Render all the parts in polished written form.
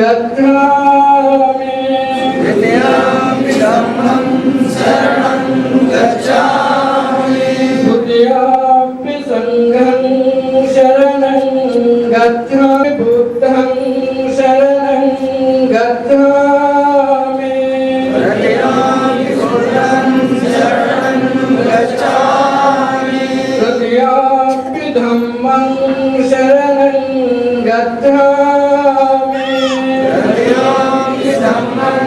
गच्छामि द्वितीयंपि धम्मं शरणं गच्छामि द्वितीयंपि संघं शरणं गच्छामि बुद्धं शरणं गच्छामि तृतीयंपि बुद्धं शरणं गच्छामि तृतीयंपि धम्मं शरणं गच्छामि तृतीयंपि धम्मं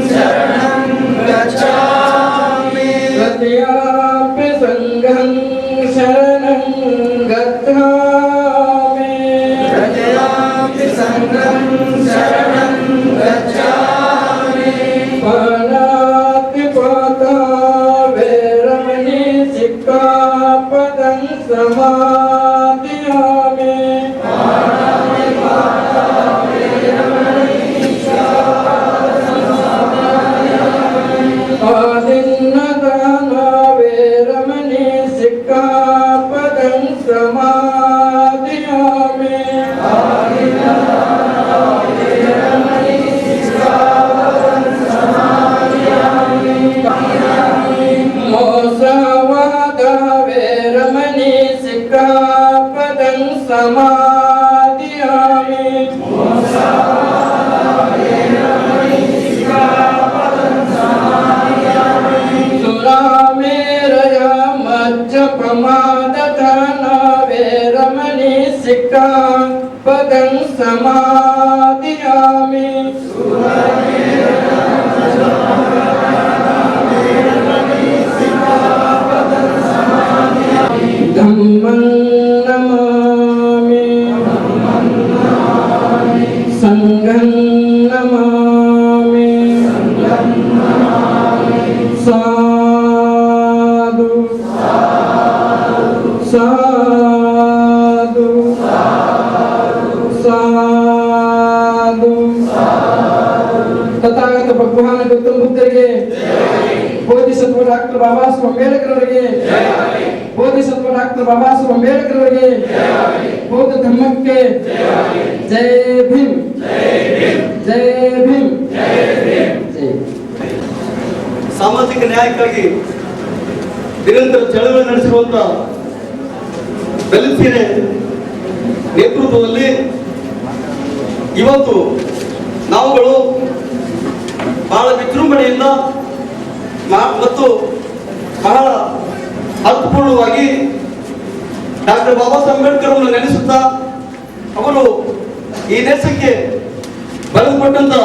शरणं गच्छामि तृतीयंपि संघं शरणं गच्छामि तृतीयंपि संघं शरणं गच्छामि पाणातिपाता वैरमणि सिक्खापदं समादयामि आदिन्नदाना वैरमणि सिक्खापदं समादयामि मोसवादा वैरमणि सिक्खापदं समादयामि सुरामेरया मज्जपमादधाना वैरमणि सिक्खापदं समादयामि धम्मं नमामि संघं नमामि साधु साधु साधु तथागत भगवान गौतम बुद्धರಿಗೆ ಬೋಧಿಸತ್ವ ಡಾಕ್ಟರ್ ಬಾಬಾ ಸಾಹೇಬ್ ಅಂಬೇಡ್ಕರ್ ಅವರಿಗೆ ಬೋಧಿಸತ್ವ ಡಾಕ್ಟರ್ ಬಾಬಾ ಸಾಹೇಬ್ ಅಂಬೇಡ್ಕರ್ ಅವರಿಗೆ ಬೌದ್ಧ ಧರ್ಮಕ್ಕೆ ಜೈ ಭೀಮ್ ಜೈ ಭೀಮ್ ಜೈ ಸಾಮಾಜಿಕ ನ್ಯಾಯಕ್ಕಾಗಿ ನಿರಂತರ ಚಳವಳಿ ನಡೆಸಿರುವಂತ ದಲಿತ ಸೇನೆ ನೇತೃತ್ವದಲ್ಲಿ ಇವತ್ತು ನಾವುಗಳು ಬಹಳ ವಿಜೃಂಭಣೆಯಿಂದ ಮತ್ತು ಬಹಳ ಅರ್ಥಪೂರ್ಣವಾಗಿ ಡಾಕ್ಟರ್ ಬಾಬಾ ಸಾಹೇಬ್ ಅಂಬೇಡ್ಕರ್ ಅವರನ್ನು ನೆನೆಸುತ್ತಾ ಅವರು ಈ ದೇಶಕ್ಕೆ ಬರೆದುಕೊಟ್ಟಂತ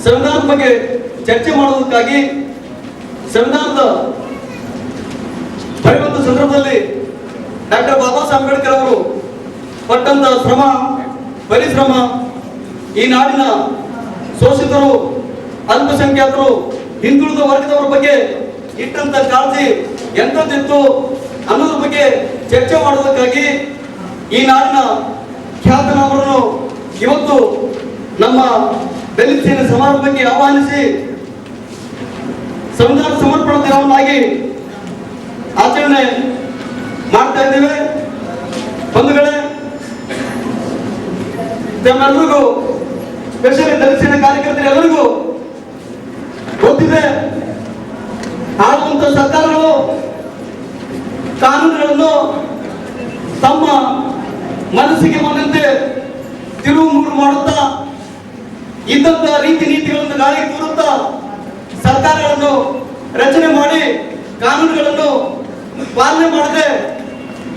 ಸಂವಿಧಾನದ ಬಗ್ಗೆ ಚರ್ಚೆ ಮಾಡುವುದಕ್ಕಾಗಿ ಸಂವಿಧಾನದ ಬರೆಯುವಂತ ಸಂದರ್ಭದಲ್ಲಿ ಡಾಕ್ಟರ್ ಬಾಬಾ ಸಾಹೇಬ್ ಅಂಬೇಡ್ಕರ್ ಅವರು ಪಟ್ಟಂತ ಶ್ರಮ ಪರಿಶ್ರಮ ಈ ನಾಡಿನ ಶೋಷಿತರು ಅಲ್ಪಸಂಖ್ಯಾತರು ಹಿಂದುಳಿದ ವರ್ಗದವರ ಬಗ್ಗೆ ಇಟ್ಟಂತ ಕಾಳಜಿ ಎಂಥದ್ದಿತ್ತು ಅನ್ನೋದ್ರ ಬಗ್ಗೆ ಚರ್ಚೆ ಮಾಡುವುದಕ್ಕಾಗಿ ಈ ನಾಡಿನ ಖ್ಯಾತನಾಮರನ್ನು ಇವತ್ತು ನಮ್ಮ ದಲಿತ ಸೇನೆ ಸಮಾರಂಭಕ್ಕೆ ಆಹ್ವಾನಿಸಿ ಸಂವಿಧಾನ ಸಮರ್ಪಣಾ ದಿನವನ್ನಾಗಿ ಆಚರಣೆ ಮಾಡ್ತಾ ಇದ್ದೇವೆ. ಬಂಧುಗಳೇ, ತಮ್ಮೆಲ್ಲರಿಗೂ ಸ್ಪೆಷಲಿ ದಲಿತ ಸೇನೆ ಕಾರ್ಯಕರ್ತರೆಲ್ಲರಿಗೂ ಗೊತ್ತಿದೆ, ಆಳುವಂತ ಸರ್ಕಾರಗಳು ಕಾನೂನುಗಳನ್ನು ತಮ್ಮ ಮನಸ್ಸಿಗೆ ಬಂದಂತೆ ತಿರುವು ಮೂರು ಮಾಡುತ್ತಾ ಇದ್ದಂತ ರೀತಿ ನೀತಿಗಳನ್ನು ಗಾಳಿಗೆ ತೂರುತ್ತಾ ಸರ್ಕಾರಗಳನ್ನು ರಚನೆ ಮಾಡಿ ಕಾನೂನುಗಳನ್ನು ಪಾಲನೆ ಮಾಡದೆ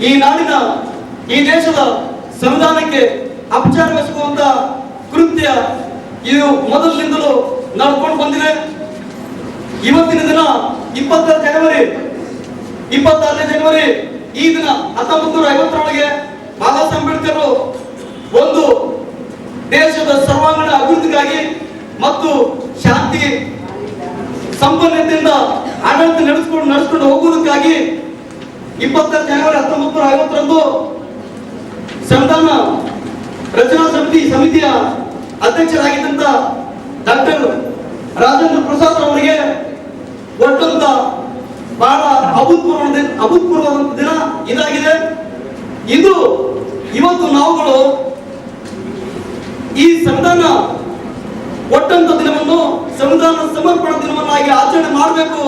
ಈ ನಾಡಿನ ಈ ದೇಶದ ಸಂವಿಧಾನಕ್ಕೆ ಅಪಚಾರವೆಸಗುವಂತ ಕೃತ್ಯ ಇದು ಮೊದಲಿನಿಂದಲೂ ನಡ್ಕೊಂಡು ಬಂದಿದೆ. ಇವತ್ತಿನ ದಿನ 26ನೇ ಜನವರಿ ಈ ದಿನ 1950ರೊಳಗೆ ಬಾಬಾ ಸಾಹೇಬ್ ಅಂಬೇಡ್ಕರ್ ಒಂದು ದೇಶದ ಸರ್ವಾಂಗೀಣ ಅಭಿವೃದ್ಧಿಗಾಗಿ ಮತ್ತು ಶಾಂತಿ ಸಂಪನ್ನತೆಯಿಂದ ಆಡಳಿತ ನಡೆಸಿಕೊಂಡು ಹೋಗುವುದಕ್ಕಾಗಿ 26 ಜನವರಿ 1950ರಂದು ಸಂವಿಧಾನ ರಚನಾ ಸಮಿತಿಯ ಅಧ್ಯಕ್ಷರಾಗಿದ್ದಂತ ಡಾಕ್ಟರ್ ರಾಜೇಂದ್ರ ಪ್ರಸಾದ್ ಅವರಿಗೆ ಒಟ್ಟಂತ ಬಹಳ ಅಭೂತಪೂರ್ವವಾದ ದಿನ ಇದಾಗಿದೆ. ಇದು ಇವತ್ತು ನಾವುಗಳು ಈ ಸಂವಿಧಾನ ಕೊಟ್ಟಂತ ದಿನವನ್ನು ಸಂವಿಧಾನ ಸಮರ್ಪಣಾ ದಿನವನ್ನಾಗಿ ಆಚರಣೆ ಮಾಡಬೇಕು.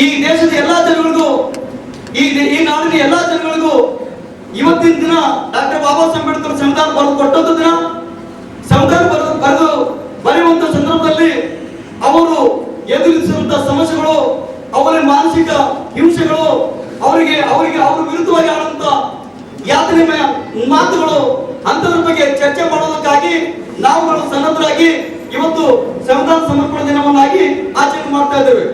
ಈ ದೇಶದ ಎಲ್ಲಾ ಜನಗಳಿಗೂ, ಈ ನಾಡಿನ ಎಲ್ಲಾ ಜನಗಳಿಗೂ ಇವತ್ತಿನ ದಿನ ಡಾಕ್ಟರ್ ಬಾಬಾ ಸಾಹೇಬ್ ಅಂಬೇಡ್ಕರ್ ಸಂವಿಧಾನ ಬರೆದು ಕೊಟ್ಟಂತ ದಿನ. ಸಂವಿಧಾನ ಬರೆದು ಬರೆಯುವಂತ ಸಂದರ್ಭದಲ್ಲಿ ಅವರು ಎದುರಿಸಿದಂತ ಸಮಸ್ಯೆಗಳು, ಅವರ ಮಾನಸಿಕ ಹಿಂಸೆಗಳು, ಅವರಿಗೆ ಅವ್ರ ವಿರುದ್ಧವಾಗಿ ಆಡುವಂತ ಯಾತನೆಮಯ ಮಾತುಗಳು, ಅಂತದ್ರ ಬಗ್ಗೆ ಚರ್ಚೆ ಮಾಡೋದಕ್ಕಾಗಿ ನಾವುಗಳು ಸನ್ನದ್ಧರಾಗಿ ಇವತ್ತು ಸಂವಿಧಾನ ಸಮರ್ಪಣಾ ದಿನವನ್ನಾಗಿ ಆಚರಣೆ ಮಾಡ್ತಾ ಇದ್ದೇವೆ.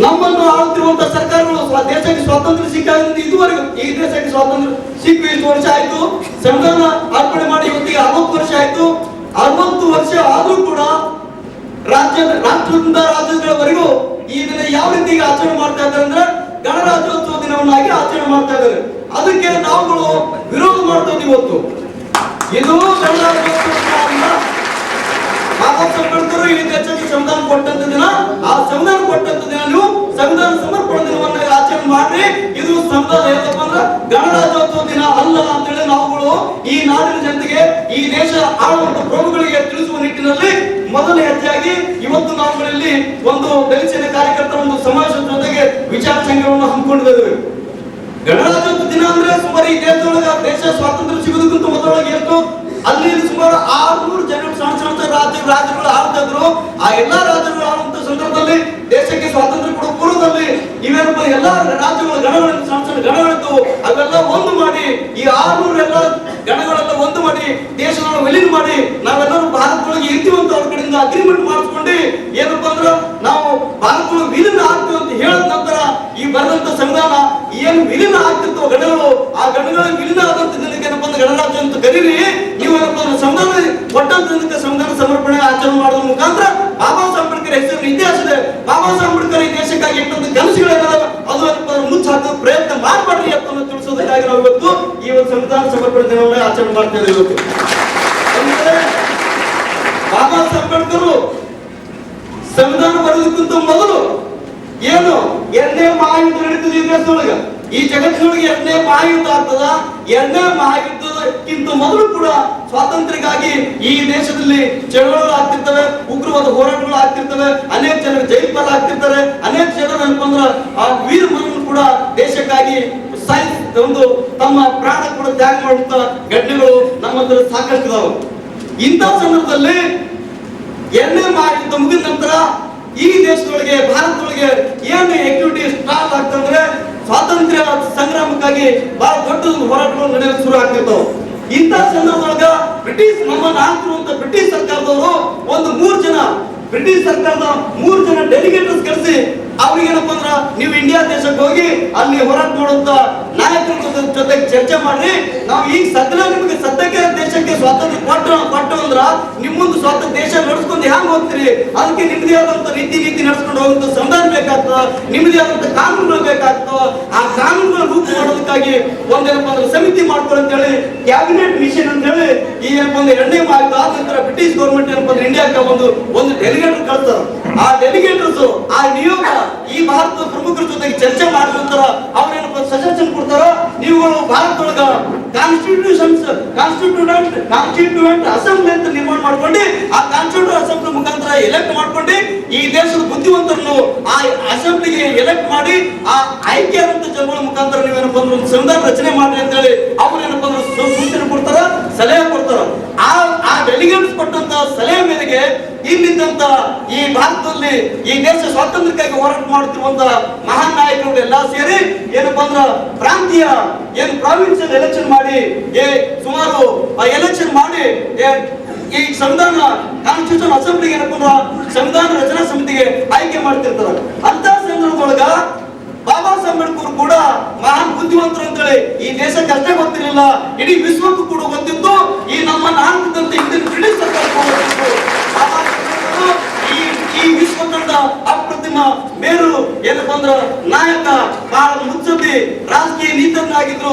ನಮ್ಮನ್ನು ಆಳುತ್ತಿರುವಂತಹ ಸರ್ಕಾರಗಳು ದೇಶಕ್ಕೆ ಸ್ವಾತಂತ್ರ್ಯ ಸಿಕ್ಕಾಗಿದ್ದು ಇದುವರೆಗೂ, ಈ ದೇಶಕ್ಕೆ ಸ್ವಾತಂತ್ರ್ಯ ಸಿಕ್ಕು ಇಷ್ಟು ವರ್ಷ ಆಯ್ತು, ಸಂವಿಧಾನ ಅರ್ಪಣೆ ಮಾಡಿ ಇವತ್ತಿಗೆ 60 ವರ್ಷ ಆಯ್ತು. 60 ವರ್ಷ ಆದ್ರೂ ಕೂಡ ರಾಷ್ಟ್ರದಿಂದ ರಾಜ್ಯಗಳವರೆಗೂ ಈ ದಿನ ಯಾವ ರೀತಿ ಆಚರಣೆ ಮಾಡ್ತಾ ಇದ್ದಾರೆ ಅಂದ್ರೆ ಗಣರಾಜ್ಯೋತ್ಸವ ದಿನವನ್ನಾಗಿ ಆಚರಣೆ ಮಾಡ್ತಾ ಇದ್ದಾರೆ. ಅದಕ್ಕೆ ನಾವುಗಳು ವಿರೋಧ ಮಾಡ್ತಾ ಇದ್ದೀವಿ. ಇವತ್ತು ಇದು ಗಣರಾಜ್ಯೋತ್ಸವ ದಿನ. ಬಾಬಾ ಸಾಹೇಬ್ ಅಂಬೇಡ್ಕರ್ ಈ ದೇಶಕ್ಕೆ ಸಂವಿಧಾನ ಕೊಟ್ಟಂತ ದಿನ. ಆ ಸಂವಿಧಾನ ಕೊಟ್ಟಂತ ದಿನ ನೀವು ಸಂವಿಧಾನ ಸಮರ್ಪಣಾ ದಿನವನ್ನ ಆಚರಣೆ ಮಾಡ್ರಿ. ಇದು ಸಂವಿಧಾನ ಏನಪ್ಪ ಅಂದ್ರೆ ಗಣರಾಜ್ಯೋತ್ಸವ ದಿನ ಅಲ್ಲ ಅಂತೇಳಿ ನಾವುಗಳು ಈ ನಾಡಿನ ಜನತೆಗೆ, ಈ ದೇಶ ಆಳುವಂತ ಪ್ರಭುಗಳಿಗೆ ತಿಳಿಸುವ ನಿಟ್ಟಿನಲ್ಲಿ ಮೊದಲ ಹೆಜ್ಜೆಯಾಗಿ ಇವತ್ತು ನಾವುಗಳಲ್ಲಿ ಒಂದು ದಲಿತ ಸೇನೆ ಕಾರ್ಯಕರ್ತರ ಒಂದು ಸಮಾವೇಶದ ಜೊತೆಗೆ ವಿಚಾರ ಸಂಘವನ್ನು ಹಮ್ಮಿಕೊಂಡಿದ್ದೇವೆ. ಗಣರಾಜ್ಯೋತ್ಸವ ದಿನ ಅಂದ್ರೆ ಸುಮಾರು ಈ ದೇಶದೊಳಗ ದೇಶ ಸ್ವಾತಂತ್ರ್ಯ ಸಿಗೋದಕ್ಕಿಂತ ಮೊದಲೊಳಗೆ ಎಷ್ಟು ಅಲ್ಲಿ ಸುಮಾರು 600 ಜನರು ಸಣ್ಣ ಸಣ್ಣ ರಾಜ್ಯಗಳು ಆಳ್ತಾ ಇದ್ರು. ಆ ಎಲ್ಲಾ ರಾಜ್ಯಗಳು ಆಳುವಂತ ಸಂದರ್ಭದಲ್ಲಿ ದೇಶಕ್ಕೆ ಸ್ವಾತಂತ್ರ್ಯ ಕೊಡೋ ಪೂರ್ವದಲ್ಲಿ ಇವೇನಪ್ಪ ಎಲ್ಲಾ ರಾಜ್ಯಗಳ ಗಣಗಳನ್ನು ಸಣ್ಣ ಸಣ್ಣ ಗಣಗಳಿದ್ದು ಅವೆಲ್ಲ ಒಂದು ಮಾಡಿ ಈ 600 ಎಲ್ಲ ಗಣಗಳೆಲ್ಲ ಒಂದು ಮಾಡಿ ದೇಶವನ್ನು ವಿಲೀನ ಮಾಡಿ ನಾವೆಲ್ಲರೂ ಭಾರತದೊಳಗೆ ಇರ್ತೀವಿ ಅಂತ ಅವ್ರ ಕಡೆಯಿಂದ ಅಗ್ರಿಮೆಂಟ್ ಮಾಡಿಸ್ಕೊಂಡು ಏನಪ್ಪಾ ಅಂದ್ರೆ ನಾವು ಭಾರತದೊಳಗೆ ವಿಲೀನ ಆಗ್ತೀವಿ ಅಂತ ಹೇಳಿದ ನಂತರ ಈ ಬರೆದಂತ ಸಂವಿಧಾನ ಏನು ವಿಲೀನ ಆಗ್ತಿರ್ತವ ಗಣಗಳು, ಆ ಗಣಗಳ ವಿಲೀನ ಆದಂತ ದಿನಕ್ಕೆ ಏನಪ್ಪಾ ಅಂದ್ರೆ ಗಣರಾಜ್ಯ ಅಂತ ಕರೀರಿ. ನೀವು ಏನಪ್ಪಾ ಅಂದ್ರೆ ಸಂವಿಧಾನ ಕೊಟ್ಟಂತ ದಿನಕ್ಕೆ ಸಂವಿಧಾನ ಸಮರ್ಪಣೆ ಆಚರಣೆ ಮಾಡೋದ್ರ ಮುಖಾಂತರ ಬಾಬಾ ಸಾಹೇಬ್ ಅಂಬೇಡ್ಕರ್ ಹೆಸರಿನ ಇತಿಹಾಸ ಇದೆ. ಬಾಬಾ ಸಾಹೇಬ್ ಅಂಬೇಡ್ಕರ್ ಈ ದೇಶಕ್ಕಾಗಿ ಎಷ್ಟೊಂದು ಕನಸುಗಳಿದಾವೆ, ಅದು ಏನಪ್ಪಾ ಮುಚ್ಚ ಹಾಕೋ ಪ್ರಯತ್ನ ಮಾಡಬಾರ್ರಿ ಅಂತ ತಿಳಿಸೋದಕ್ಕಾಗಿ ನಾವು ಇವತ್ತು ಈ ಒಂದು ಸಂವಿಧಾನ ಸಮರ್ಪಣೆ ದಿನವನ್ನ ಆಚರಣೆ ಮಾಡ್ತಾ ಇದ್ದೇವೆ. ಇವತ್ತು ಬಾಬಾ ಸಾಹೇಬ್ ಅಂಬೇಡ್ಕರ್ ಸಂವಿಧಾನ ಬರೋದಕ್ಕಿಂತ ಮೊದಲು ಏನು 2ನೇ ಮಹಾಯುದ್ಧ ನಡೀತದೆ ಈ ದೇಶದೊಳಗ. ಈ ಜಗತ್ತಿನೊಳಗೆ 2ನೇ ಮಹಾಯುದ್ಧ ಆಗ್ತದ. 2ನೇ ಮಹಾಯುದ್ಧಕ್ಕಿಂತ ಮೊದಲು ಕೂಡ ಸ್ವಾತಂತ್ರ್ಯಕ್ಕಾಗಿ ಈ ದೇಶದಲ್ಲಿ ಚಳವಳಿಗಳು ಆಗ್ತಿರ್ತವೆ, ಉಗ್ರವಾದ ಹೋರಾಟಗಳು ಆಗ್ತಿರ್ತವೆ, ಅನೇಕ ಜನರು ಜೈಲು ಪಾಲ ಆಗ್ತಿರ್ತಾರೆ, ಅನೇಕ ಜನರು ಏನಪ್ಪಂದ್ರ ಆ ವೀರ ಮರನ್ನು ಕೂಡ ದೇಶಕ್ಕಾಗಿ ಒಂದು ತಮ್ಮ ಪ್ರಾಣ ಕೂಡ ತ್ಯಾಗ ಮಾಡುವಂತ ಘಟನೆಗಳು ನಮ್ಮ ಹತ್ರ ಸಾಕಷ್ಟು ಇದಾವೆ. ಇಂಥ ಸಂದರ್ಭದಲ್ಲಿ 2ನೇ ಮಹಾಯುದ್ಧ ಮುಗಿದ ನಂತರ ಈ ದೇಶದೊಳಗೆ ಭಾರತದೊಳಗೆ ಏನು ಆಕ್ಟಿವಿಟಿ ಸ್ಟಾರ್ಟ್ ಆಗ್ತಂದ್ರೆ ಸ್ವಾತಂತ್ರ್ಯ ಸಂಗ್ರಾಮಕ್ಕಾಗಿ ಬಹಳ ದೊಡ್ಡ ಹೋರಾಟಗಳು ನಡೆಯಲು ಶುರು ಆಗ್ತಿರ್ತಾವ. ಇಂಥ ಸಂದರ್ಭದೊಳಗ ನಮ್ಮನ್ನು ಆಳ್ತಿರುವಂತ ಬ್ರಿಟಿಷ್ ಸರ್ಕಾರದವರು ಒಂದು 3 ಜನ ಬ್ರಿಟಿಷ್ ಸರ್ಕಾರದ 3 ಜನ ಡೆಲಿಗೇಟರ್ಸ್ ಕರೆಸಿ ಅವ್ರಿಗೆ ಏನಪ್ಪ ಅಂದ್ರ ನೀವು ಇಂಡಿಯಾ ದೇಶಕ್ಕೆ ಹೋಗಿ ಅಲ್ಲಿ ಹೋರಾಟ ಮಾಡುವಂತ ನಾಯಕರ ಜೊತೆಗೆ ಚರ್ಚೆ ಮಾಡ್ರಿ. ನಾವು ಈಗ ನಿಮಗೆ ಸದ್ಯಕ್ಕೆ ದೇಶಕ್ಕೆ ಸ್ವಾತಂತ್ರ್ಯ ಕೊಟ್ಟು ಅಂದ್ರ ನಿಮ್ ಮುಂದೆ ಸ್ವಾತಂತ್ರ್ಯ ದೇಶ ನಡೆಸ್ಕೊಂಡು ಹ್ಯಾಂಗ ಹೋಗ್ತೀರಿ, ಅದಕ್ಕೆ ನಿಮ್ಮದೇ ಆದಂತ ನೀತಿ ನಡೆಸ್ಕೊಂಡು ಹೋಗುವಂತ ಸಂವಿಧಾನ ಬೇಕಾಗ್ತದ, ನಿಮ್ಮದೇ ಆದಂತ ಕಾನೂನುಗಳು ಬೇಕಾಗ್ತವ. ಆ ಕಾನೂನುಗಳ ರೂಪ ಮಾಡೋದಕ್ಕಾಗಿ ಒಂದೇನಪ್ಪ ಅಂದ್ರೆ ಸಮಿತಿ ಮಾಡ್ಕೊಳ್ಳಿ ಅಂತ ಹೇಳಿ ಕ್ಯಾಬಿನೆಟ್ ಮಿಷನ್ ಅಂತ ಹೇಳಿ ಈ ಏನಪ್ಪ ಅಂದ್ರೆ 2ನೇ ಮಹಾಯುದ್ಧ ಆದ ನಂತರ ಬ್ರಿಟಿಷ್ ಗೌರ್ಮೆಂಟ್ ಏನಪ್ಪ ಅಂದ್ರೆ ಇಂಡಿಯಾಕ್ಕೆ ಒಂದು ಡೆಲಿಗೇಟರ್ ಕಳ್ತಾರ. ಆ ಡೆಲಿಗೇಟರ್ಸ್ ಆ ನಿಯೋಗ ಈ ಭಾರತದ ಪ್ರಮುಖರ ಜೊತೆಗೆ ಚರ್ಚೆ ಮಾಡಿರ್ತಾರ. ಅವ್ರೇನಪ್ಪ ಸಜೆಷನ್ ಕೊಡ್ತಾರ, ನೀವುಗಳು ಭಾರತದೊಳಗ ಕಾನ್ಸ್ಟಿಟ್ಯೂಯೆಂಟ್ ಅಸೆಂಬ್ಲಿ ಅಂತ ನಿರ್ಮಾಣ ಮಾಡ್ಕೊಂಡು ಆ ಕಾನ್ಸ್ಟಿಟ್ಯೂಯೆಂಟ್ ಅಸೆಂಬ್ಲಿ ಮುಖಾಂತರ ಎಲೆಕ್ಟ್ ಮಾಡ್ಕೊಂಡು ಈ ದೇಶದ ಬುದ್ಧಿವಂತರನ್ನು ಆ ಅಸೆಂಬ್ಲಿಗೆ ಎಲೆಕ್ಟ್ ಮಾಡಿ ಆ ಆಯ್ಕೆ ಆದಂತ ಜನಗಳ ಮುಖಾಂತರ ನೀವೇನಪ್ಪ ಅಂದ್ರೆ ಒಂದು ಸಂವಿಧಾನ ರಚನೆ ಮಾಡಿ ಅಂತ ಹೇಳಿ ಅವ್ರೇನಪ್ಪ ಅಂದ್ರೆ ಸೂಚನೆ ಕೊಡ್ತಾರ, ಸಲಹೆ ಕೊಡ್ತಾರ. ಆ ಡೆಲಿಗೇಟ್ಸ್ ಕೊಟ್ಟಂತ ಸಲಹೆ ಮೇರೆಗೆ ಇಲ್ಲಿದ್ದಂತ ಈ ಭಾರತದಲ್ಲಿ ಈ ದೇಶ ಸ್ವಾತಂತ್ರ್ಯಕ್ಕಾಗಿ ಹೋರಾಟ ಮಾಡುತ್ತಿರುವಂತ ಮಹಾನ್ ನಾಯಕರು ಎಲ್ಲಾ ಸೇರಿ ಏನಪ್ಪಾ ಅಂದ್ರ ಪ್ರಾಂತೀಯ ಪ್ರಾವಿನ್ಸಿಯಲ್ ಎಲೆಕ್ಷನ್ ಮಾಡಿ ಸುಮಾರು ಎಲೆಕ್ಷನ್ ಮಾಡಿ ಈ ಸಂವಿಧಾನ ಕಾನ್ಸ್ಟಿಟ್ಯೂಷನ್ ಅಸೆಂಬ್ಲಿಗೆ ಏನಪ್ಪ ಅಂದ್ರ ಸಂವಿಧಾನ ರಚನಾ ಸಮಿತಿಗೆ ಆಯ್ಕೆ ಮಾಡ್ತಿರ್ತಾರೆ. ಅಂತ ಸಂದರ್ಭದೊಳಗ ಬಾಬಾ ಸಾಹೇಬ್ ಅಂಬೇಡ್ಕರ್ ಕೂಡ ಮಹಾನ್ ಬುದ್ಧಿವಂತರು ಅಂತೇಳಿ ಈ ದೇಶಕ್ಕೆ ಅಷ್ಟೇ ಗೊತ್ತಿರಲಿಲ್ಲ, ಇಡೀ ವಿಶ್ವಕ್ಕೂ ಕೂಡ ಗೊತ್ತಿತ್ತು. ಈ ನಮ್ಮ ನಾಲ್ಕಂತೆ ಹಿಂದಿನ ಬ್ರಿಟಿಷ್ ಸರ್ಕಾರಕ್ಕೂ ಗೊತ್ತಿತ್ತು. ಈ ವಿಶ್ವ ಕಂಡ ಅಪ್ರತಿಮ ಮೇರು ಏನಪ್ಪಾ ಅಂದ್ರ ನಾಯಕ, ಬಹಳ ಮುತ್ಸದ್ದಿ ರಾಜಕೀಯ ನೀತಜ್ಞ ಆಗಿದ್ರು,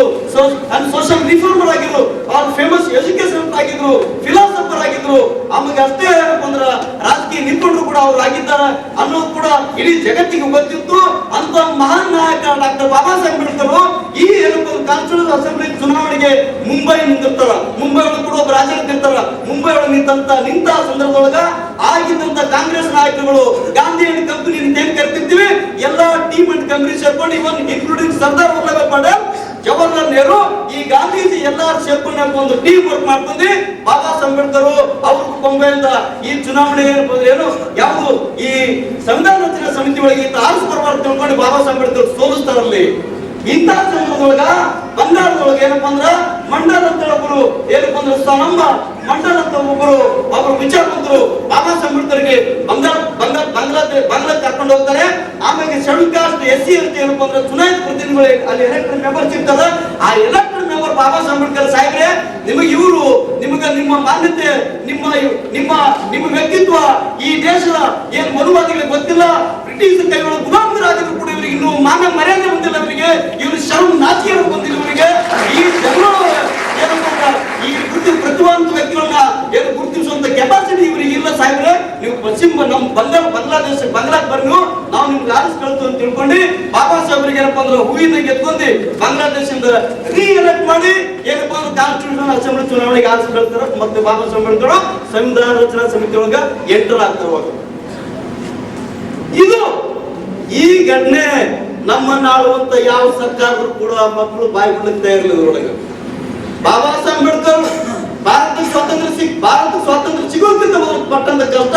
ಸೋಷಿಯಲ್ ರಿಫಾರ್ಮರ್ ಆಗಿದ್ರು, ಅವ್ರು ಫೇಮಸ್ ಎಜುಕೇಶನ್ ಆಗಿದ್ರು, ಫಿಲಾಸಫರ್ ಆಗಿದ್ರು. ಆಮೇಲೆ ಅಷ್ಟೇ ಏನಪ್ಪ ಅಂದ್ರ ರಾಜಕೀಯ ನಿಪುಣರು ಕೂಡ ಅವ್ರು ಆಗಿದ್ದಾರೆ ಅನ್ನೋದು ಕೂಡ ಇಡೀ ಜಗತ್ತಿಗೆ ಗೊತ್ತಿತ್ತು. ಅಂತ ಮಹಾನ್ ನಾಯಕ ಡಾಕ್ಟರ್ ಬಾಬಾ ಸಾಹೇಬ್ ಅಂಬೇಡ್ಕರ್ ಈ ಏನಪ್ಪ ಕಾನ್ಸ್ಟಿಟ್ಯೂಷನ್ ಅಸೆಂಬ್ಲಿ ಚುನಾವಣೆಗೆ ಮುಂಬೈ ನಿಂತಿರ್ತಾರ. ಮುಂಬೈ ಒಳಗೆ ಕೂಡ ಒಬ್ಬ ರಾಜಕೀಯ ಇರ್ತಾರ. ಮುಂಬೈ ಒಳಗೆ ನಿಂತ ಸಂದರ್ಭದೊಳಗ ಆಗಿದ್ದಂತ ಕಾಂಗ್ರೆಸ್ ನಾಯಕರುಗಳು ಗಾಂಧಿ ಅಂಡ್ ಕಂಪನಿ ಏನ್ ಕರಿತಿರ್ತೀವಿ ಎಲ್ಲಾ ಟೀಮ್ ಅಂಡ್ ಕಂಪನಿ ಸೇರ್ಕೊಂಡು ಇವನ್ ಇನ್ಕ್ಲೂಡಿಂಗ್ ಸರ್ದಾರ್ ವಲ್ಲಭಾಯ್ ಪಟೇಲ್, ಜವಾಹರ್ಲಾಲ್ ನೆಹರು, ಈ ಗಾಂಧೀಜಿ ಎಲ್ಲಾರು ಸೇರ್ಕೊಂಡು ಒಂದು ಟೀಮ್ ವರ್ಕ್ ಮಾಡ್ಕೊಂಡು ಬಾಬಾ ಸಾಹೇಬ್ ಅಂಬೇಡ್ಕರ್ ಅವರು ಬೊಂಬೆಯಿಂದ ಈ ಚುನಾವಣೆ ಏನು ಯಾವುದು ಈ ಸಂವಿಧಾನ ರಚನಾ ಸಮಿತಿ ಒಳಗೆ ಆರಿಸಿ ಬರಬಾರ್ದು ತಿಳ್ಕೊಂಡು ಬಾಬಾ ಸಾಹೇಬ್ ಅಂಬೇಡ್ಕರ್ ಸೋಲಿಸ್ತಾರಲ್ಲಿ. ಇಂಥ ಸಂದರ್ಭದೊಳಗ ಬಂಗಾಳದೊಳಗೆ ಏನಪ್ಪಾ ಅಂದ್ರ ಮಂಡಲ್ ಅಂತ ಒಬ್ಬರು ಏನಪ್ಪಾ ಅಂದ್ರೆ ನಮ್ಮ ಮಂಡಲ್ ಅಂತ ಒಬ್ಬರು ವಿಚಾರವಂತರು ಬಾಬಾ ಸಾಹೇಬ್ ಅಂಬೇಡ್ಕರ್ಗೆ ಬಾಂಗ್ಲಾ ಕರ್ಕೊಂಡು ಹೋಗ್ತಾರೆ. ಆಮೇಲೆ ಶೆಡ್ಯೂಲ್ ಕಾಸ್ಟ್ SC ಅಂತ ಏನಪ್ಪಾ ಅಂದ್ರೆ ಚುನಾಯಿತ ಪ್ರತಿನಿಧಿಗಳು ಅಲ್ಲಿ ಎಲೆಕ್ಟೆಡ್ ಮೆಂಬರ್ಸ್ ಇರ್ತಾರೆ. ಆ ಎಲೆಕ್ಟೆಡ್ ಮೆಂಬರ್ ಬಾಬಾ ಸಾಹೇಬ್ ಅಂಬೇಡ್ಕರ್ ಸಾಹೇಬ್ರೆ ನಿಮಗೆ ಇವರು ನಿಮ್ಮ ಮಾನ್ಯತೆ ನಿಮ್ಮ ವ್ಯಕ್ತಿತ್ವ ಈ ದೇಶದ ಏನು ಮನುವಾದಿಗಳಿಗೆ ಗೊತ್ತಿಲ್ಲ. ಬ್ರಿಟಿಷ್ ಕೈಗಳು ಗುಲಾಮರಾಗಿದ್ರು ಕೂಡ ಇವರಿಗೆ ಇನ್ನು ಮಾನ ಮರ್ಯಾದೆ ಬಂದಿಲ್ಲ. ಇವರಿಗೆ ಇವರು ಶರ್ಮ ನಾಚಿಕೆ ಬಂದಿಲ್ಲ. ಇವರಿಗೆ ಈ ಜನರು ಈ ಪ್ರತಿಭಾವಂತ ವ್ಯಕ್ತಿಗಳನ್ನ ಏನು ಗುರುತಿಸುವಂತ ಕೆಪಾಸಿಟಿ ಇವರಿಗೆ ಇಲ್ಲ. ಸಾಹೇಬ್ರೆ ನೀವು ಪಶ್ಚಿಮ ನಮ್ಮ ಬಾಂಗ್ಲಾಕ್ ಬರ್ರಿ, ನಾವು ನಿಮ್ಗೆ ಆರಿಸ್ಕೊಳ್ತು ಅಂತ ತಿಳ್ಕೊಂಡು ಬಾಬಾ ಸಾಹೇಬ್ರಿಗೆ ಏನಪ್ಪಾ ಅಂದ್ರೆ ಹೂವಿನ ಎತ್ಕೊಂಡು ಬಾಂಗ್ಲಾದೇಶದಿಂದ ರೀಎಲೆಕ್ಟ್ ಮಾಡಿ ಏನಪ್ಪಾ ಅಂದ್ರೆ ಕಾನ್ಸ್ಟಿಟ್ಯೂಷನ್ ಅಸೆಂಬ್ಲಿ ಚುನಾವಣೆಗೆ ಆರಿಸ್ಕೊಳ್ತಾರ. ಮತ್ತೆ ಬಾಬಾ ಸಾಹೇಬ್ ಅಂಬೇಡ್ಕರ್ ಸಂವಿಧಾನ ರಚನಾ ಸಮಿತಿ ಒಳಗ ಎಂಟರ್ ಆಗ್ತಾರ. ಇದು ಈ ಘಟನೆ ನಮ್ಮನ್ನ ಆಳುವಂತ ಯಾವ ಸರ್ಕಾರಗಳು ಕೂಡ ಮಕ್ಕಳು ಬಾಯಿ ಬಿಡುತ್ತಾ ಇರಲಿಲ್ಲ. ಇದ್ರೊಳಗೆ ಬಾಬಾ ಸಾಹೇಬ್ ಅಂಬೇಡ್ಕರ್ ಭಾರತ ಸ್ವಾತಂತ್ರ್ಯ ಸಿಗೋಕ್ಕಿಂತ ಮೊದಲು ಪಟ್ಟಂತ ಕಷ್ಟ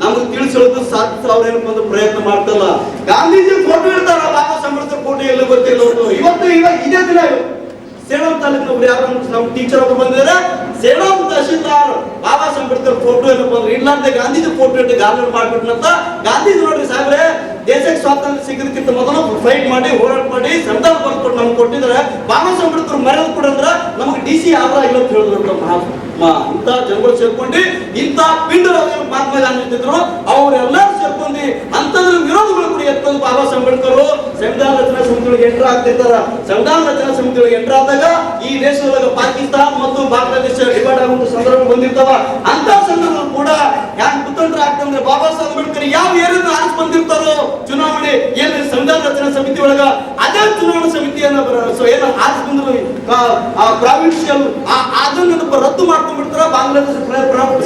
ನಮಗೆ ತಿಳಿಸೋದು ಸಾಧಿಸ ಅವ್ರು ಏನಪ್ಪ ಅಂದ್ರೆ ಪ್ರಯತ್ನ ಮಾಡ್ತಲ್ಲ. ಗಾಂಧೀಜಿ ಫೋಟೋ ಇರ್ತಾರ, ಬಾಬಾ ಸಾಹೇಬ್ ಅಂಬೇಡ್ಕರ್ ಫೋಟೋ ಎಲ್ಲ ಗೊತ್ತಿಲ್ಲ. ಇವತ್ತು ಇದೇ ದಿನ ಸೇಡಂ ತಾಲೂಕಿನ ಯಾರು ನಮ್ಮ ಟೀಚರ್ ಒಬ್ರು ಬಂದಿದ್ದಾರೆ. ಸೇಡಂ ತಹಶೀಲ್ದಾರ್ ಬಾಬಾ ಸಾಹೇಬ್ ಅಂಬೇಡ್ಕರ್ ಫೋಟೋ ಏನಪ್ಪ ಅಂದ್ರೆ ಇಲ್ಲಾಂದ್ರೆ ಗಾಂಧೀಜಿ ಫೋಟೋ ಇಟ್ಟು ಗಾರ್ಡನ್ ಮಾಡ್ಬಿಟ್ನಂತ. ಗಾಂಧೀಜಿ ನೋಡ್ರಿ ಸಾಹೇಬ್ರೆ ದೇಶಕ್ಕೆ ಸ್ವಾತಂತ್ರ್ಯ ಸಿಗೋದಕ್ಕಿಂತ ಮೊದಲು ಫೈಟ್ ಮಾಡಿ ಹೋರಾಟ ಮಾಡಿ ಸಂವಿಧಾನ ಬರ್ಕೊಟ್ಟು ನಮ್ಗೆ ಕೊಟ್ಟಿದ್ದಾರೆ. ಬಾಬಾ ಸಾಹೇಬ್ ಅಂಬೇಡ್ಕರ್ ಮರ್ಯಾದೆ ಕೊಡಂದ್ರ ನಮಗೆ DC ಆದ್ರ ಇಲ್ಲ ಅಂತ ಹೇಳಿದ್ರು. ಇಂಥ ಜನಗಳು ಸೇರ್ಕೊಂಡು ಇಂಥ ಪಿಂಡ ಮಹಾತ್ಮ ಗಾಂಧಿ ಇದ್ದಿದ್ರು ಅವರೆಲ್ಲರೂ ಸೇರ್ಕೊಂಡು ಅಂತದ್ರ ವಿರೋಧಗಳು ಕೂಡ ಎತ್ಕೊಂಡು ಬಾಬಾ ಸಾಹೇಬ್ ಅಂಬೇಡ್ಕರ್ ಸಂವಿಧಾನ ರಚನಾ ಸಮಿತಿಯೊಳಗೆ ಎಂಟರ್ ಆಗ್ತಿರ್ತಾರ. ಸಂವಿಧಾನ ರಚನಾ ಸಮಿತಿಯೊಳಗೆ ಎಂಟರ್ ಆದಾಗ ಈ ದೇಶದೊಳಗೆ ಪಾಕಿಸ್ತಾನ ಮತ್ತು ಬಾಂಗ್ಲಾದೇಶ ಡಿವೈಡ್ ಆಗುವಂತ ಸಂದರ್ಭ ಬಂದಿರ್ತಾವ. ಅಂತ ಸಂದರ್ಭ ಕೂಡ ಯಾಕೆ ಕುತಂತ್ರ ಆಗ್ತಂದ್ರೆ ಬಾಬಾ ಸಾಹೇಬ್ ಅಂಬೇಡ್ಕರ್ ಯಾವ ಏರಿಯಾದ ಆರಿಸಿ ಬಂದಿರ್ತಾರೋ ಚುನಾವಣೆ ಏನು ಸಂವಿಧಾನ ರಚನಾ ಸಮಿತಿ ಒಳಗ ಅದೇ ಚುನಾವಣಾ ಸಮಿತಿಯನ್ನ ಏನು ಆರಿಸಿ ಬಂದ್ರು ಪ್ರಾವಿನ್ಸಿಯಲ್ ಅದನ್ನ ರದ್ದು ಮಾಡ್ಕೊಂಡ್ಬಿಡ್ತಾರ. ಬಾಂಗ್ಲಾದೇಶ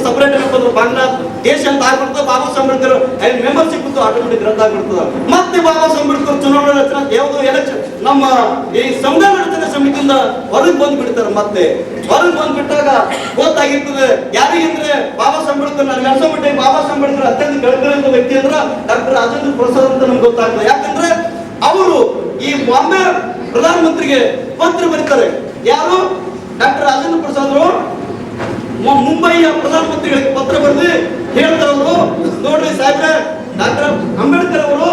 ಸಪರೇಟ್ ಏನಪ್ಪ ಬಾಂಗ್ಲಾ ದೇಶ ಅಂತ ಆಗ್ಬಿಡ್ತದೆ. Baba Saheb Ambedkar membership automatic ರದ್ದಾಗ್ಬಿಡ್ತದ. ಮತ್ತೆ ಬಾಬಾ ಸಾಹೇಬ್ ಅಂಬೇಡ್ಕರ್ ಚುನಾವಣಾ ರಚನಾ ಯಾವುದು ಎಲೆಕ್ಷನ್ ನಮ್ಮ ಈ ಸಂವಿಧಾನ ರಚನಾ ಸಮಿತಿಯಿಂದ ಹೊರಗೆ ಬಂದ್ಬಿಡ್ತಾರೆ. ಮತ್ತೆ ಹೊರಗೆ ಬಂದ್ಬಿಟ್ಟಾಗ ಗೊತ್ತಾಗಿರ್ತದೆ ಯಾರಿಗಂದ್ರೆ ಬಾಬಾ ಸಾಹೇಬ್ ಅಂಬೇಡ್ಕರ್ ನನಗೆ ಅನ್ಸೋ ಮಟ್ಟಿಗೆ ಬಾಬಾ ಸಾಹೇಬ್ ಅಂಬೇಡ್ಕರ್ ಅತ್ಯಂತ ಗಳಿಕೆಯುಳ್ಳ ವ್ಯಕ್ತಿ ಅಂದ್ರೆ ಡಾಕ್ಟರ್ ರಾಜೇಂದ್ರ ಪ್ರಸಾದ್ ಅಂತ ನಮ್ಗೆ ಗೊತ್ತಾಗ್ತದೆ. ಯಾಕಂದ್ರೆ ಅವರು ಈ ಬಾಂಬೆ ಪ್ರಧಾನಮಂತ್ರಿಗೆ ಪತ್ರ ಬರೀತಾರೆ. ಯಾರು? ಡಾಕ್ಟರ್ ರಾಜೇಂದ್ರ ಪ್ರಸಾದ್ ಮುಂಬೈಯ ಪ್ರಧಾನಮಂತ್ರಿಗಳಿಗೆ ಪತ್ರ ಬರೆದು ಹೇಳ್ತಾರವರು, ನೋಡ್ರಿ ಸಾಹೇಬ್ರೆ ಡಾಕ್ಟರ್ ಅಂಬೇಡ್ಕರ್ ಅವರು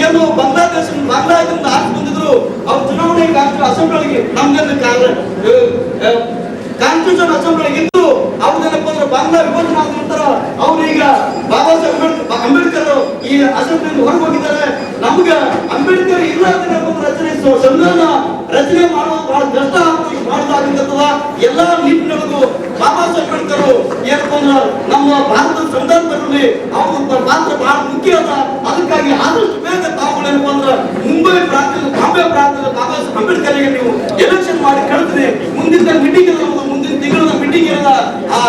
ಏನು ಬಾಂಗ್ಲಾದಿಂದ ಆರಿಸಿ ಬಂದಿದ್ರು. ಅವ್ರ ಚುನಾವಣೆ ಅಸೆಂಬ್ಲಿಗೆ ನಮ್ಗೆ ಕಾನ್ಸ್ಟಿಟ್ಯೂಷನ್ ಅಸೆಂಬ್ಲಿಗೆ ಇದ್ದು ಅವ್ರದೇನಪ್ಪ ಅಂದ್ರೆ ಬಾಂಗ್ಲಾ ವಿಭಜನೆ ಆದ ನಂತರ ಅವ್ರು ಈಗ ಬಾಬಾ ಸಾಹೇಬ್ ಅಂಬೇಡ್ಕರ್ ಈ ಅಸೆಂಬ್ಲಿಯಿಂದ ಹೊರಗೆ ಹೋಗಿದ್ದಾರೆ. ನಮ್ಗೆ ಅಂಬೇಡ್ಕರ್ ಇಲ್ಲದ ರಚನೆ ಸಂವಿಧಾನ ರಚನೆ ಮಾಡೋದು ಬಹಳ ಕಷ್ಟ ಮಾಡೋದಾಗಿರ್ತದ. ಎಲ್ಲಾ ನಿಟ್ಟಿನೊಳಗೂ ಬಾಬಾ ಸಾಹೇಬ್ ಅಂಬೇಡ್ಕರ್ ಏನಪ್ಪ ಅಂದ್ರೆ ನಮ್ಮ ಭಾರತದ ಸಂವಿಧಾನದಲ್ಲಿ ಅವ್ರ ಪಾತ್ರ ಬಹಳ ಮುಖ್ಯ ಅದ. ಅದಕ್ಕಾಗಿ ಆದಷ್ಟು ಬೇಗ ತಾವುಗಳು ಏನಪ್ಪ ಅಂದ್ರೆ ಮುಂಬೈ ಪ್ರಾಂತ್ಯದ ಬಾಂಬೆ ಪ್ರಾಂತ್ಯದ ಬಾಬಾ ಸಾಹೇಬ್ ಅಂಬೇಡ್ಕರ್ಗೆ ನೀವು ಎಲೆಕ್ಷನ್ ಮಾಡಿ ಕಳಿಸ್ರಿ. ಮುಂದಿನ ಮೀಟಿಂಗ್ ಮುಂದಿನ ತಿಂಗಳ ಮೀಟಿಂಗ್ ಇರದ ಆ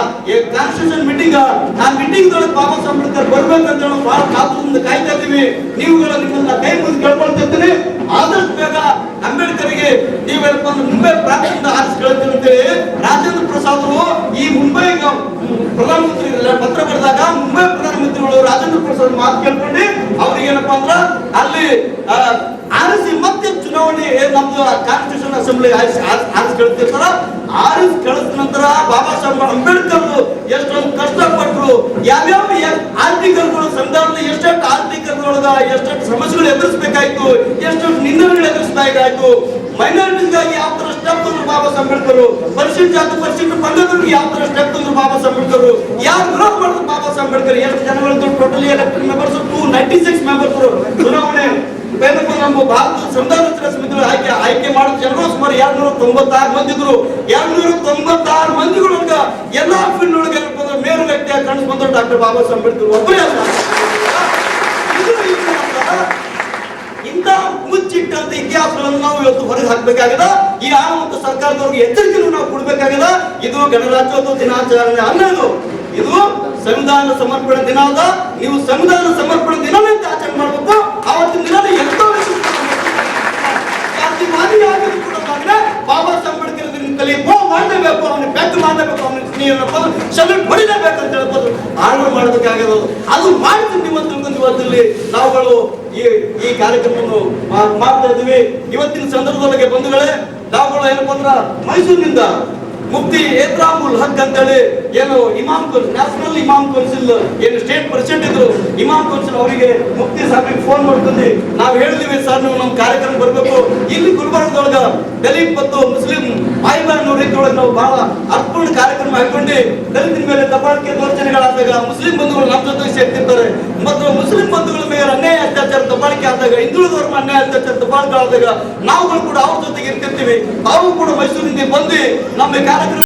ಕಾನ್ಸ್ಟಿಟ್ಯೂಷನ್ ಮೀಟಿಂಗ್ ಆ ಮೀಟಿಂಗ್ ದೊಳಗೆ ಬಾಬಾ ಸಾಹೇಬ್ ಅಂಬೇಡ್ಕರ್ ಬರ್ಬೇಕಂತ ಹೇಳಿ ಬಹಳ ಕಾತುರದಿಂದ ಕಾಯ್ತಾ ಇದ್ದೀವಿ. ನೀವುಗಳ ನಿಮ್ಮನ್ನ ಕೈ ಮುಗಿದು ಕೇಳ್ಕೊಳ್ತಿರ್ತೀನಿ. ಆದಷ್ಟು ಬೇಗ ಅಂಬೇಡ್ಕರ್ಗೆ ನೀವೇನಪ್ಪ ಅಂದ್ರೆ ಮುಂಬೈ ಪ್ರಾಂತ್ಯದಿಂದ ಆರಿಸಿ ಕೇಳ್ತಿರ್ತೇವೆ. ರಾಜೇಂದ್ರ ಪ್ರಸಾದ್ ಈ ಮುಂಬೈ ಪ್ರಧಾನಮಂತ್ರಿ ಪತ್ರ ಬರೆದಾಗ ಮುಂಬೈ ಪ್ರಧಾನಮಂತ್ರಿಗಳು ರಾಜೇಂದ್ರ ಪ್ರಸಾದ್ ಮಾತು ಕೇಳ್ಕೊಂಡು ಅವ್ರಿಗೆ ಏನಪ್ಪಾ ಅಂದ್ರ ಅಲ್ಲಿ ಆರಿಸಿ ಮತ್ತೆ ಚುನಾವಣೆ ನಮ್ದು ಕಾನ್ಸ್ಟಿಟ್ಯೂಷನ್ ಅಸೆಂಬ್ಲಿ ಆರಿಸಿ ಕೇಳ್ತಿರ್ತಾರ. ಆರಿಸಿ ಕಳಿಸಿದ ನಂತರ ಬಾಬಾ ಸಾಹೇಬ್ ಅಂಬೇಡ್ಕರ್ ಎಷ್ಟೊಂದು ಕಷ್ಟಪಟ್ಟರು. ಯಾವ್ಯಾವ ಆರ್ಟಿಕಲ್ಗಳು ಸಂವಿಧಾನದ ಎಷ್ಟೆಷ್ಟು ಆರ್ಟಿಕಲ್ಗಳೊಳಗ ಎಷ್ಟೆಷ್ಟು ಸಮಸ್ಯೆಗಳು ಎದುರಿಸಬೇಕಾಯ್ತು, ಎಷ್ಟೆಷ್ಟು ನಿಂದನೆಗಳು ಎದುರಿಸಬೇಕಾಯ್ತು. ಮೈನಾರಿಟಿಗಾಗಿ ಯಾವ ತರ ಸ್ಟೆಪ್ ತಂದ್ರು ಬಾಬಾ ಸಾಹೇಬ್ ಅಂಬೇಡ್ಕರ್, ಪರಿಶಿಷ್ಟ ಜಾತಿ ಪರಿಶಿಷ್ಟ ಪಂಗಡಗಳಿಗೆ ಯಾವ ತರ ಸ್ಟೆಪ್ ತಂದ್ರು ಬಾಬಾ ಸಾಹೇಬ್ ಅಂಬೇಡ್ಕರ್, ಯಾರು ವಿರೋಧ ಮಾಡಿದ್ರು ಬಾಬಾ ಸಾಹೇಬ್ ಅಂಬೇಡ್ಕರ್. ಎಷ್ಟು ಜನಗಳು ಟೋಟಲಿ ಎಲೆಕ್ಟೆಡ್ ಮೆಂಬರ್ಸ್ 296 ಮೆಂಬರ್ಸ್ ಚುನಾವಣೆ ನಮ್ಮ ಭಾರತದ ಸಂವಿಧಾನ ರಚನಾ ಸಮಿತಿ ಆಯ್ಕೆ ಮಾಡಿದ ಜನರು ಸುಮಾರು 296 ಮಂದಿ ಇದ್ರು. 296 ಮಂದಿಗಳೊಳಗ ಎಲ್ಲಾ ಫೀಲ್ಡ್ ಒಳಗೆ ಮೇರು ವ್ಯಕ್ತಿಯಾಗಿ ಕಾಣಿಸ್ ಬಂದ್ರು ಡಾಕ್ಟರ್ ಬಾಬಾ ಸಾಹೇಬ್ ಅಂಬೇಡ್ಕರ್ ಒಬ್ಬರೇ ಅಲ್ಲ. ಇದು ಇಂಥ ಮುಚ್ಚಿಟ್ಟಂತ ಇತಿಹಾಸಗಳನ್ನು ನಾವು ಇವತ್ತು ಹೊರಗೆ ಹಾಕ್ಬೇಕಾಗದ. ಈ ಮತ್ತು ಸರ್ಕಾರದವ್ರಿಗೆ ಎಚ್ಚರಿಕೆಯನ್ನು ನಾವು ಕೊಡ್ಬೇಕಾಗದ. ಇದು ಗಣರಾಜ್ಯೋತ್ಸವ ದಿನಾಚರಣೆ ಅನ್ನೋದು ಇದು ಸಂವಿಧಾನ ಸಮರ್ಪಣೆ ದಿನ ಅದ. ನೀವು ಸಂವಿಧಾನ ಸಮರ್ಪಣೆ ದಿನನೇ ಆಚರಣೆ ಮಾಡಬೇಕು. ಆವತ್ತಿನ ದಿನ ಜಾತಿವಾದಿಯಾಗಿ ಕೂಡ ಬಾಬಾ ಸಾಹೇಬ್ ಅಂಬೇಡ್ಕರ್ ಮಾಡಲೇಬೇಕು, ಅವನಿಗೆ ಬೆಟ್ಟು ಮಾಡಲೇಬೇಕು, ಅವನಿಗೆ ಸಲ್ಯೂಟ್ ಹೊಡಿಲೇಬೇಕು ಅಂತ ಹೇಳ್ಬೋದು ಆರ್ಡರ್ ಮಾಡಬೇಕಾಗದು. ಅದು ಮಾಡ್ತೀನಿ ಇವತ್ತಲ್ಲಿ ನಾವುಗಳು ಈ ಕಾರ್ಯಕ್ರಮವನ್ನು ಮಾಡ್ತಾ ಇದ್ದೀವಿ. ಇವತ್ತಿನ ಸಂದರ್ಭದೊಳಗೆ ಬಂಧುಗಳೇ, ನಾವುಗಳು ಏನಪ್ಪ ಅಂದ್ರ ಮೈಸೂರಿನಿಂದ ಮುಫ್ತಿ ಏತ್ರಾಮುಲ್ ಹಕ್ ಅಂತೇಳಿ ಏನು ಇಮಾಮ್ ನ್ಯಾಷನಲ್ ಇಮಾಮ್ ಕೌನ್ಸಿಲ್ ಏನು ಸ್ಟೇಟ್ ಪ್ರೆಸಿಡೆಂಟ್ ಇದ್ರು, ಇಮಾಮ್ ಕೌನ್ಸಿಲ್ ಅವರಿಗೆ ಮುಫ್ತಿ ಸಾಹೇಬ್ರಿಗೆ ಫೋನ್ ಮಾಡ್ಕೊಂಡು ನಾವು ಹೇಳಿದ್ವಿ, ಸರ್ ನೀವು ನಮ್ಮ ಕಾರ್ಯಕ್ರಮ ಬರಬೇಕು. ಇಲ್ಲಿ ಗುಲ್ಬರ್ಗದೊಳಗ ದಲಿತ್ ಮತ್ತು ಮುಸ್ಲಿಂ ಭಾಯಿಬಾಯಿ ರೀತಿಯೊಳಗೆ ನಾವು ಬಹಳ ಅರ್ಥಪೂರ್ಣ ಕಾರ್ಯಕ್ರಮ ಹಾಕೊಂಡು ದಲಿತರ ಮೇಲೆ ದಬ್ಬಾಳಿಕೆ ದೌರ್ಜನ್ಯಗಳಾದಾಗ ಮುಸ್ಲಿಂ ಬಂಧುಗಳು ನಮ್ಮ ಜೊತೆಗೆ ಸೇರ್ತಿರ್ತಾರೆ. ಮತ್ತು ಮುಸ್ಲಿಂ ಬಂಧುಗಳ ಮೇಲೆ ಅನ್ಯಾಯ ಅತ್ಯಾಚಾರ ದಬ್ಬಾಳಿಕೆ ಆದಾಗ, ಹಿಂದುಳಿದವರ ಅನ್ಯಾಯ ಅತ್ಯಾಚಾರ ದಬ್ಬಾಳಿಕೆ ಆದಾಗ ನಾವುಗಳು ಕೂಡ ಅವ್ರ ಜೊತೆಗೆ ಇರ್ತಿರ್ತೀವಿ. ತಾವು ಕೂಡ ಮೈಸೂರಿನಿಂದ ಬಂದು ನಮ್ಮ ಕಾರ್ಯಕ್ರಮ